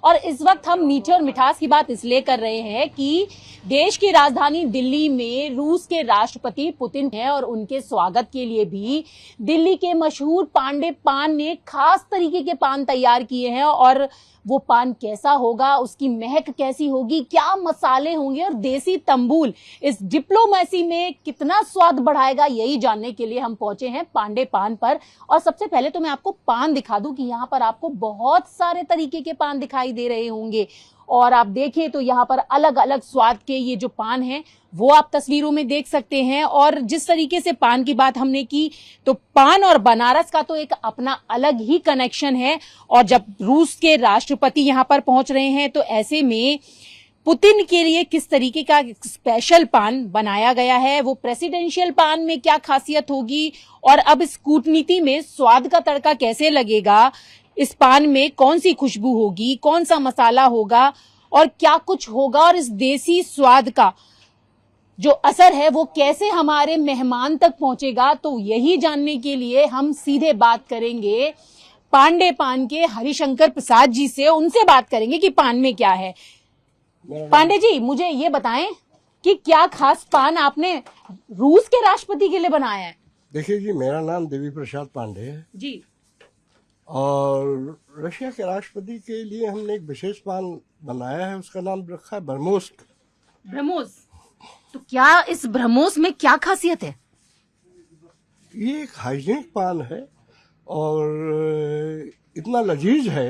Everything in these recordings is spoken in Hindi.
और इस वक्त हम मीठे और मिठास की बात इसलिए कर रहे हैं कि देश की राजधानी दिल्ली में रूस के राष्ट्रपति पुतिन हैं और उनके स्वागत के लिए भी दिल्ली के मशहूर पांडे पान ने खास तरीके के पान तैयार किए हैं। और वो पान कैसा होगा, उसकी महक कैसी होगी, क्या मसाले होंगे और देसी तंबूल इस डिप्लोमेसी में कितना स्वाद बढ़ाएगा, यही जानने के लिए हम पहुंचे हैं पांडे पान पर। और सबसे पहले तो मैं आपको पान दिखा दूं कि यहाँ पर आपको बहुत सारे तरीके के पान दिखाई दे रहे होंगे और आप देखें तो यहाँ पर अलग अलग स्वाद के ये जो पान हैं वो आप तस्वीरों में देख सकते हैं। और जिस तरीके से पान की बात हमने की तो पान और बनारस का तो एक अपना अलग ही कनेक्शन है। और जब रूस के राष्ट्रपति यहाँ पर पहुंच रहे हैं तो ऐसे में पुतिन के लिए किस तरीके का स्पेशल पान बनाया गया है, वो प्रेसिडेंशियल पान में क्या खासियत होगी और अब इस कूटनीति में स्वाद का तड़का कैसे लगेगा, इस पान में कौन सी खुशबू होगी, कौन सा मसाला होगा और क्या कुछ होगा और इस देसी स्वाद का जो असर है वो कैसे हमारे मेहमान तक पहुंचेगा, तो यही जानने के लिए हम सीधे बात करेंगे पांडे पान के हरिशंकर प्रसाद जी से। उनसे बात करेंगे कि पान में क्या है। पांडे जी, मुझे ये बताएं कि क्या खास पान आपने रूस के राष्ट्रपति के लिए बनाया है? देखिए जी, मेरा नाम देवी प्रसाद पांडे है जी। और रशिया के राष्ट्रपति के लिए हमने एक विशेष पान बनाया है, उसका नाम रखा है ब्रह्मोस। ब्रह्मोस, तो क्या इस ब्रह्मोस में क्या खासियत है? ये एक हाइजीनिक पान है और इतना लजीज है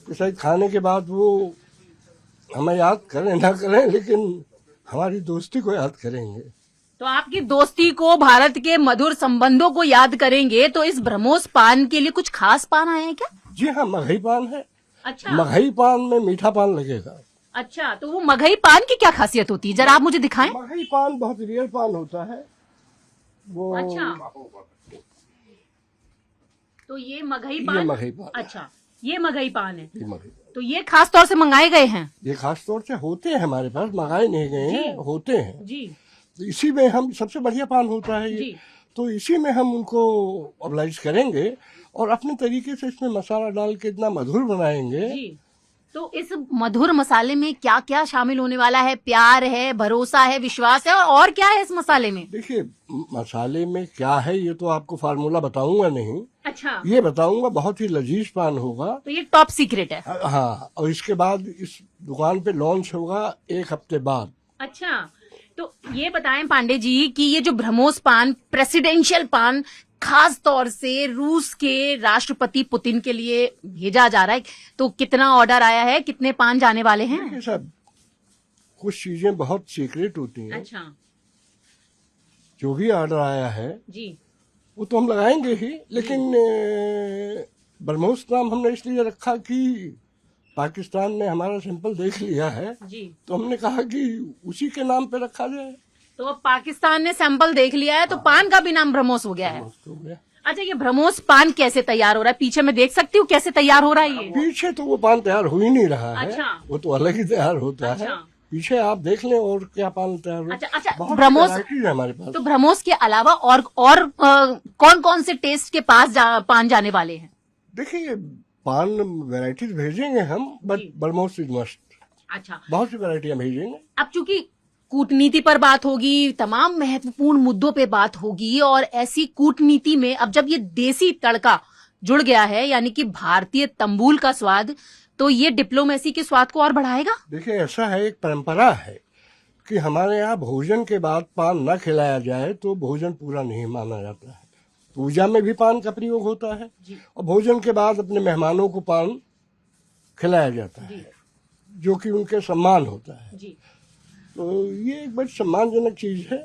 कि शायद खाने के बाद वो हमें याद करें ना करें लेकिन हमारी दोस्ती को याद करेंगे। तो आपकी दोस्ती को, भारत के मधुर संबंधों को याद करेंगे। तो इस ब्रह्मोस पान के लिए कुछ खास पान आए हैं क्या? जी हाँ, मगही पान है। अच्छा, मगही पान में मीठा पान लगेगा। अच्छा, तो वो मगही पान की क्या खासियत होती है, जरा आप मुझे दिखाएं। मगही पान बहुत रियल पान होता है वो। अच्छा, तो ये मगही ये पान। मगही पान। अच्छा, ये मगही पान है। ये मगही तो ये खास तौर से मंगाए गए हैं? ये खास तौर से होते हैं हमारे पास, मंगाए नहीं गए हैं, होते हैं जी। तो इसी में हम सबसे बढ़िया पान होता है ये जी। तो इसी में हम उनको ऑब्लाइज करेंगे और अपने तरीके से इसमें मसाला डाल के इतना मधुर बनाएंगे। जी। तो इस मधुर मसाले में क्या क्या शामिल होने वाला है? प्यार है, भरोसा है, विश्वास है और क्या है इस मसाले में? देखिए, मसाले में क्या है ये तो आपको फार्मूला बताऊंगा नहीं। अच्छा, ये बताऊंगा बहुत ही लजीज पान होगा। तो ये टॉप सीक्रेट है। हाँ, और इसके बाद इस दुकान पे लॉन्च होगा 1 हफ्ते बाद। अच्छा, तो ये बताएं पांडे जी कि ये जो ब्रह्मोस पान, प्रेसिडेंशियल पान, खास तौर से रूस के राष्ट्रपति पुतिन के लिए भेजा जा रहा है, तो कितना ऑर्डर आया है, कितने पान जाने वाले हैं? देखिए साहब, कुछ चीजें बहुत सीक्रेट होती हैं। अच्छा जो भी ऑर्डर आया है जी, वो तो हम लगाएंगे ही, लेकिन ब्रह्मोस नाम हमने इसलिए रखा कि पाकिस्तान ने हमारा सैंपल देख लिया है जी। तो हमने कहा कि उसी के नाम पे रखा जाए। तो अब पाकिस्तान ने सैंपल देख लिया है तो पान का भी नाम ब्रह्मोस हो गया है। तो हो गया। अच्छा, ये ब्रह्मोस पान कैसे तैयार हो रहा है? पीछे मैं देख सकती हूँ कैसे तैयार हो रहा है ये? पीछे तो वो पान तैयार हो ही नहीं रहा है। अच्छा। वो तो अलग ही तैयार होता है। अच्छा। पीछे आप देख लें और क्या पान तैयार हो। अच्छा, बहुत ब्रह्मोस varieties है हमारे पास। तो ब्रह्मोस के अलावा और कौन कौन से टेस्ट के पास पान जाने वाले हैं? देखिए, पान वैरायटीज भेजेंगे हम, बट जी। BrahMos is must. अच्छा, बहुत सी वैरायटियां भेजेंगे। अब चूंकि कूटनीति पर बात होगी, तमाम महत्वपूर्ण मुद्दों पे बात होगी और ऐसी कूटनीति में अब जब ये देसी तड़का जुड़ गया है यानी कि भारतीय तंबूल का स्वाद, तो ये डिप्लोमेसी के स्वाद को और बढ़ाएगा। देखिए, ऐसा है, एक परंपरा है कि हमारे यहाँ भोजन के बाद पान न खिलाया जाए तो भोजन पूरा नहीं माना जाता है। पूजा में भी पान का प्रयोग होता है और भोजन के बाद अपने मेहमानों को पान खिलाया जाता है जो कि उनके सम्मान होता है। जी। तो ये एक बड़ी सम्मानजनक चीज है।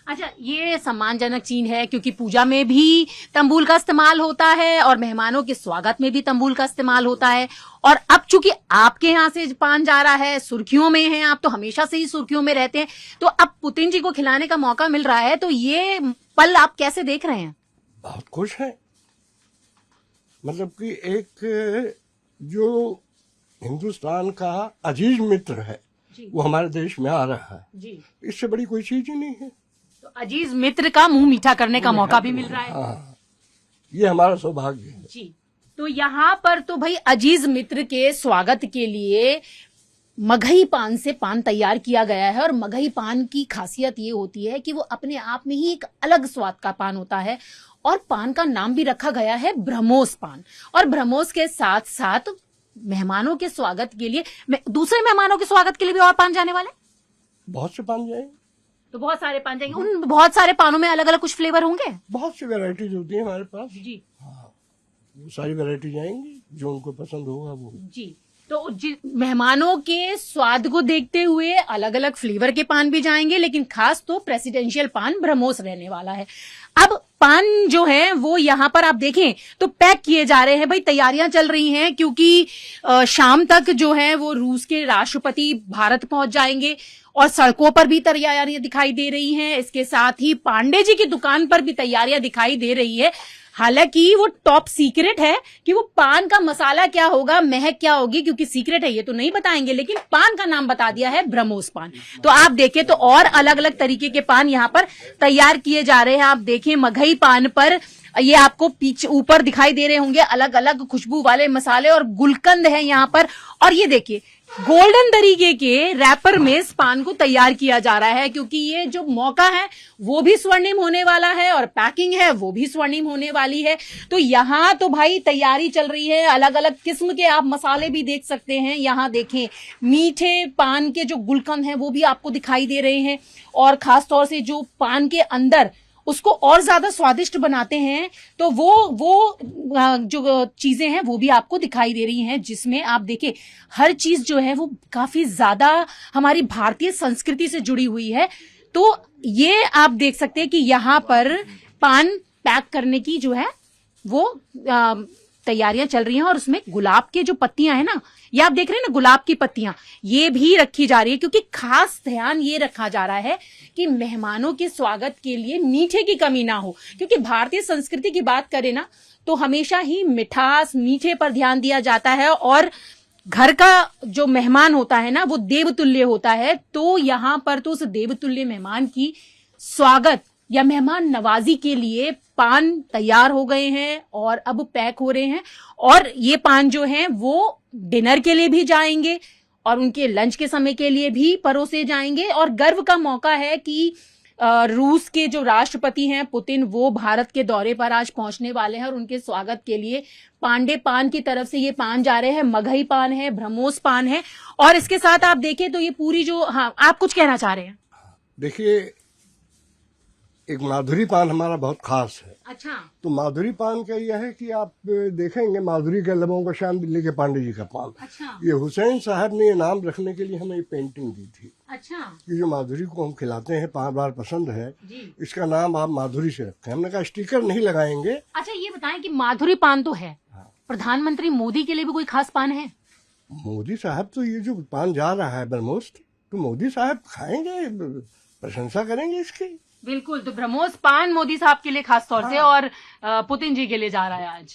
अच्छा, ये सम्मानजनक चीज है क्योंकि पूजा में भी तंबूल का इस्तेमाल होता है और मेहमानों के स्वागत में भी तंबूल का इस्तेमाल होता है। और अब चूंकि आपके यहाँ से पान जा रहा है, सुर्खियों में हैं आप, तो हमेशा से ही सुर्खियों में रहते हैं, तो अब पुतिन जी को खिलाने का मौका मिल रहा है, तो ये पल आप कैसे देख रहे हैं? बहुत खुश है। मतलब कि एक जो हिंदुस्तान का अजीज मित्र है वो हमारे देश में आ रहा है जी। इससे बड़ी कोई चीज ही नहीं है। तो अजीज मित्र का मुंह मीठा करने का मौका भी मिल रहा है। हाँ, ये हमारा सौभाग्य है। जी। तो यहाँ पर तो भाई अजीज मित्र के स्वागत के लिए मगही पान से पान तैयार किया गया है। और मगही पान की खासियत ये होती है कि वो अपने आप में ही एक अलग स्वाद का पान होता है। और पान का नाम भी रखा गया है ब्रह्मोस पान। और ब्रह्मोस के साथ साथ मेहमानों के स्वागत के लिए, दूसरे मेहमानों के स्वागत के लिए भी और पान जाने वाले, बहुत से पान जाएंगे। तो बहुत सारे पान जाएंगे। उन बहुत सारे पानों में अलग अलग कुछ फ्लेवर होंगे। बहुत सी वैरायटीज होती है हमारे पास जी। हाँ, वो सारी वैरायटी जाएंगी जो उनको पसंद होगा वो। जी। तो मेहमानों के स्वाद को देखते हुए अलग अलग फ्लेवर के पान भी जाएंगे, लेकिन खास तो प्रेसिडेंशियल पान ब्रह्मोस रहने वाला है। अब पान जो है वो यहाँ पर आप देखें तो पैक किए जा रहे हैं। भाई तैयारियां चल रही हैं, क्योंकि शाम तक जो है वो रूस के राष्ट्रपति भारत पहुंच जाएंगे और सड़कों पर भी तैयारियां दिखाई दे रही हैं। इसके साथ ही पांडे जी की दुकान पर भी तैयारियां दिखाई दे रही है। हालांकि वो टॉप सीक्रेट है कि वो पान का मसाला क्या होगा, महक क्या होगी, क्योंकि सीक्रेट है, ये तो नहीं बताएंगे। लेकिन पान का नाम बता दिया है ब्रह्मोस पान। तो आप देखें तो और अलग अलग तरीके के पान यहाँ पर तैयार किए जा रहे हैं। आप देखें मगही पान पर ये आपको पीछे ऊपर दिखाई दे रहे होंगे अलग अलग खुशबू वाले मसाले और गुलकंद है यहाँ पर। और ये देखिए गोल्डन तरीके के रैपर में इस पान को तैयार किया जा रहा है, क्योंकि ये जो मौका है वो भी स्वर्णिम होने वाला है और पैकिंग है वो भी स्वर्णिम होने वाली है। तो यहाँ तो भाई तैयारी चल रही है। अलग अलग किस्म के आप मसाले भी देख सकते हैं। यहाँ देखें मीठे पान के जो गुलकंद हैं वो भी आपको दिखाई दे रहे हैं। और खास तौर से जो पान के अंदर उसको और ज्यादा स्वादिष्ट बनाते हैं, तो वो जो चीजें हैं वो भी आपको दिखाई दे रही हैं, जिसमें आप देखें हर चीज जो है वो काफी ज्यादा हमारी भारतीय संस्कृति से जुड़ी हुई है। तो ये आप देख सकते हैं कि यहाँ पर पान पैक करने की जो है वो तैयारियां चल रही हैं। और उसमें गुलाब के जो पत्तियां हैं ना, ये आप देख रहे हैं ना, गुलाब की पत्तियां ये भी रखी जा रही है, क्योंकि खास ध्यान ये रखा जा रहा है कि मेहमानों के स्वागत के लिए मीठे की कमी ना हो। क्योंकि भारतीय संस्कृति की बात करें ना तो हमेशा ही मिठास मीठे पर ध्यान दिया जाता है। और घर का जो मेहमान होता है ना वो देवतुल्य होता है। तो यहाँ पर तो उस देवतुल्य मेहमान की स्वागत या मेहमान नवाजी के लिए पान तैयार हो गए हैं और अब पैक हो रहे हैं। और ये पान जो हैं वो डिनर के लिए भी जाएंगे और उनके लंच के समय के लिए भी परोसे जाएंगे। और गर्व का मौका है कि रूस के जो राष्ट्रपति हैं पुतिन, वो भारत के दौरे पर आज पहुंचने वाले हैं और उनके स्वागत के लिए पांडे पान की तरफ से ये पान जा रहे हैं। मगही पान है, ब्रह्मोस पान है। और इसके साथ आप देखें तो ये पूरी जो, हाँ आप कुछ कहना चाह रहे हैं? देखिए एक माधुरी पान हमारा बहुत खास है। अच्छा। तो माधुरी पान का यह है कि आप देखेंगे माधुरी के लबों का श्याम दिल्ली के पांडे जी का पान। अच्छा। ये हुसैन साहब ने ये नाम रखने के लिए हमें ये पेंटिंग दी थी। अच्छा। कि जो माधुरी को हम खिलाते हैं बार बार पसंद है जी। इसका नाम आप माधुरी से रखें। हमने कहा स्टिकर नहीं लगाएंगे। अच्छा ये बताएं कि माधुरी पान तो है, प्रधानमंत्री मोदी के लिए भी कोई खास पान है? मोदी साहब तो ये जो पान जा रहा है ब्रह्मोस, तो मोदी साहब खाएंगे, प्रशंसा करेंगे इसकी। बिल्कुल। तो ब्रह्मोस पान मोदी साहब के लिए खास तौर से और पुतिन जी के लिए जा रहा है आज।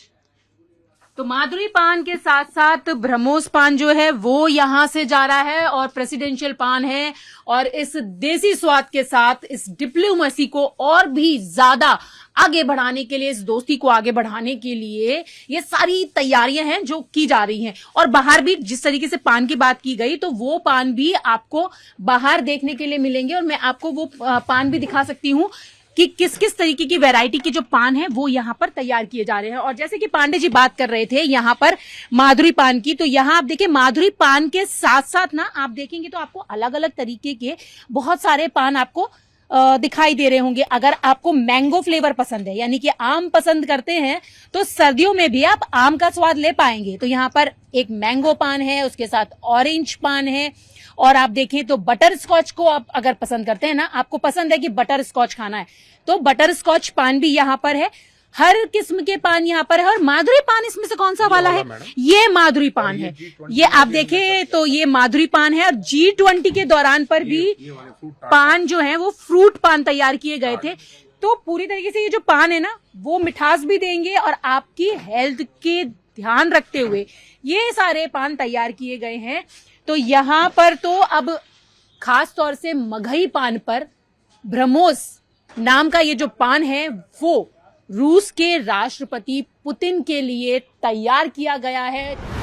तो माधुरी पान के साथ साथ ब्रह्मोस पान जो है वो यहां से जा रहा है और प्रेसिडेंशियल पान है। और इस देसी स्वाद के साथ इस डिप्लोमेसी को और भी ज्यादा आगे बढ़ाने के लिए, इस दोस्ती को आगे बढ़ाने के लिए ये सारी तैयारियां हैं जो की जा रही हैं। और बाहर भी जिस तरीके से पान की बात की गई तो वो पान भी आपको बाहर देखने के लिए मिलेंगे। और मैं आपको वो पान भी दिखा सकती हूँ कि किस किस तरीके की वैरायटी के जो पान है वो यहाँ पर तैयार किए जा रहे हैं। और जैसे कि पांडे जी बात कर रहे थे यहाँ पर माधुरी पान की, तो यहाँ आप देखिए माधुरी पान के साथ साथ ना आप देखेंगे तो आपको अलग अलग तरीके के बहुत सारे पान आपको दिखाई दे रहे होंगे। अगर आपको मैंगो फ्लेवर पसंद है, यानी कि आम पसंद करते हैं, तो सर्दियों में भी आप आम का स्वाद ले पाएंगे। तो यहाँ पर एक मैंगो पान है, उसके साथ ऑरेंज पान है। और आप देखें तो बटर स्कॉच को आप अगर पसंद करते हैं ना, आपको पसंद है कि बटर स्कॉच खाना है, तो बटर स्कॉच पान भी यहाँ पर है। हर किस्म के पान यहाँ पर है। और माधुरी पान इसमें से कौन सा वाला है? ये माधुरी पान है। ये आप देखें तो ये माधुरी पान है। और G20 के दौरान पर भी पान जो है वो फ्रूट पान तैयार किए गए थे। तो पूरी तरीके से ये जो पान है ना वो मिठास भी देंगे और आपकी हेल्थ के ध्यान रखते हुए ये सारे पान तैयार किए गए हैं। तो यहाँ पर तो अब खास तौर से मगही पान पर ब्रह्मोस नाम का ये जो पान है वो रूस के राष्ट्रपति पुतिन के लिए तैयार किया गया है।